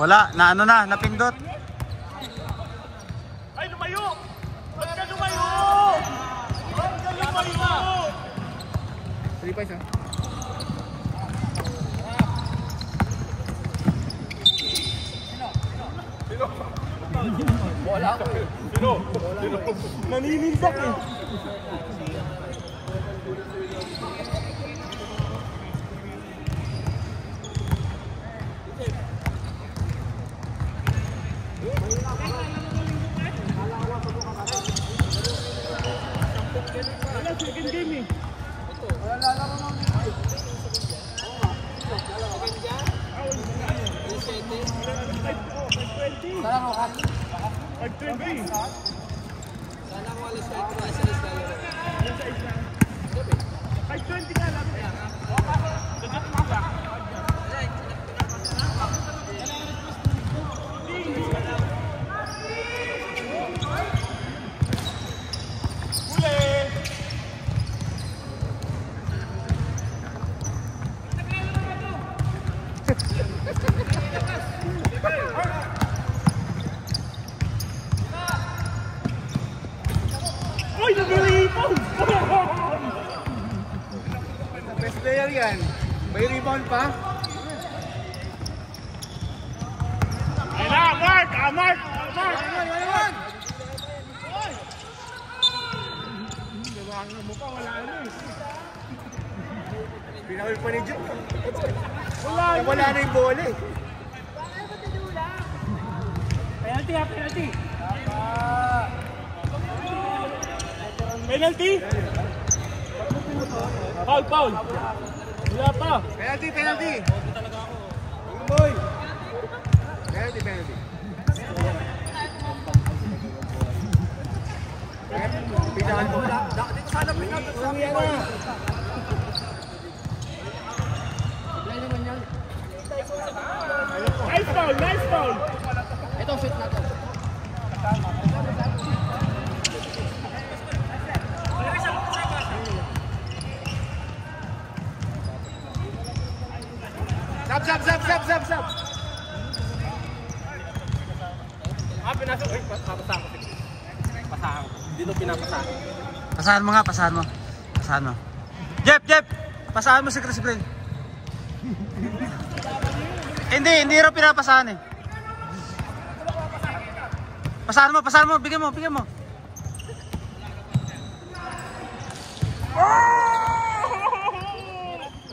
Wala, na ano na, napindot. Ay, lumayo! Ba't ka lumayo? Ba't ka lumayo? 3 points, ha? Bola ko eh. Sino? Naninindak eh. Wala, second game eh. Wala lalaro ng Sarang ako kami. 5-20. Sana ko alas tayo para sa isla yun. 5-20 ka lang. Dagat mo ba? Uy, nag-rebound! Best player yan. May rebound pa. Ayun na, Mark! Mark! Mark! Wala! Gawaan mo pa, wala na eh. Pinakul pa ni Jim. Wala Na yung bola eh. Penalty ha, penalty! Penalty? Foul, foul! Wala pa! Penalty, penalty! Boy! Penalty, penalty. Pinakul mo. Dito sana pinakul. Uwi na. Nice foul, nice foul! Ito, shoot na to. Sab! Pinasok. Ay, papasahan ko. Pasahan ko. Hindi nung pinapasahan. Pasahan mo nga, pasahan mo. Pasahan mo. Jeff! Pasahan mo si Chris Bray. Hindi rin pinapasahan eh. Pasahan mo, bigyan mo.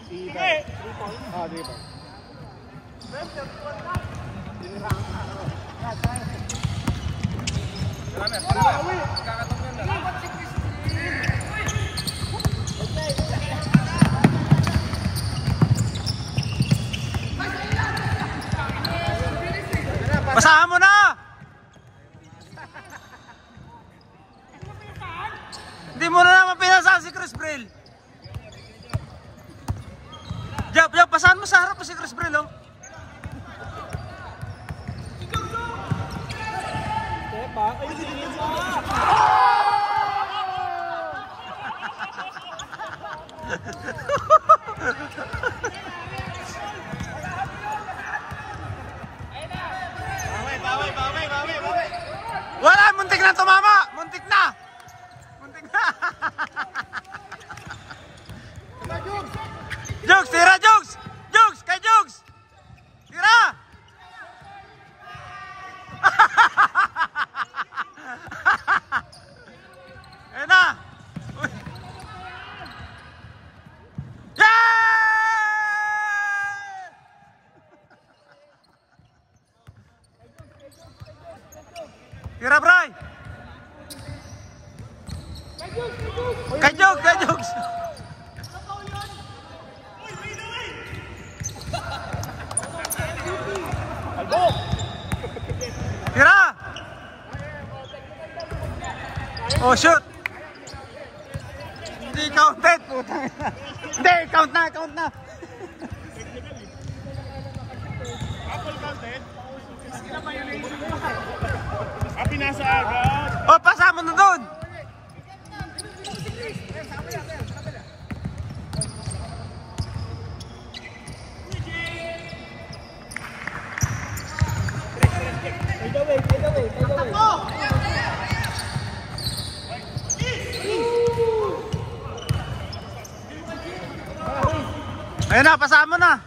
Sige! Dito. Pasahan mo na! Hindi mo na naman pinasahan si Chris Brill. Jeff, pasahan mo sa harap mo si Chris Brill, oh. Bawi! Wala, muntik na tumama! Muntik na! Jugs, tira Jugs! Jugs, kay Jugs! Tira! Ayun na! Uy. Tira, Bray! Kay Jugs! Tira! Oh, shoot! Hindi counted, putang ina. Hindi, count na. Apple counted? Pinasa agad. Oh, pasa mo na doon! Ayun na, pasahan mo na.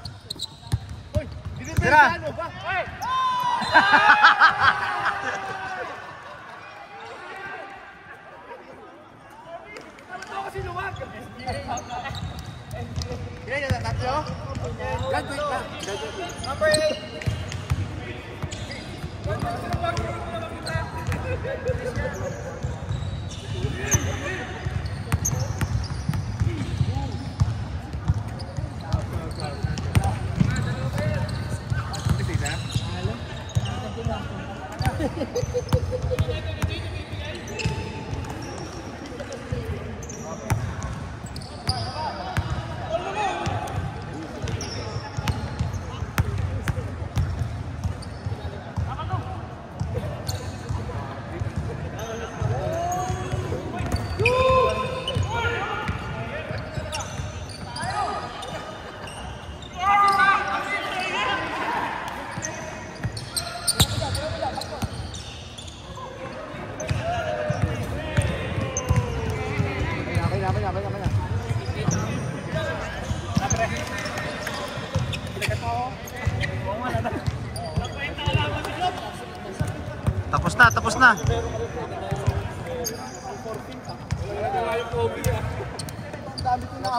Tira. Kaya na tatlo? Yan, wait lang. Number 8. Tapos na. Ang dami ko na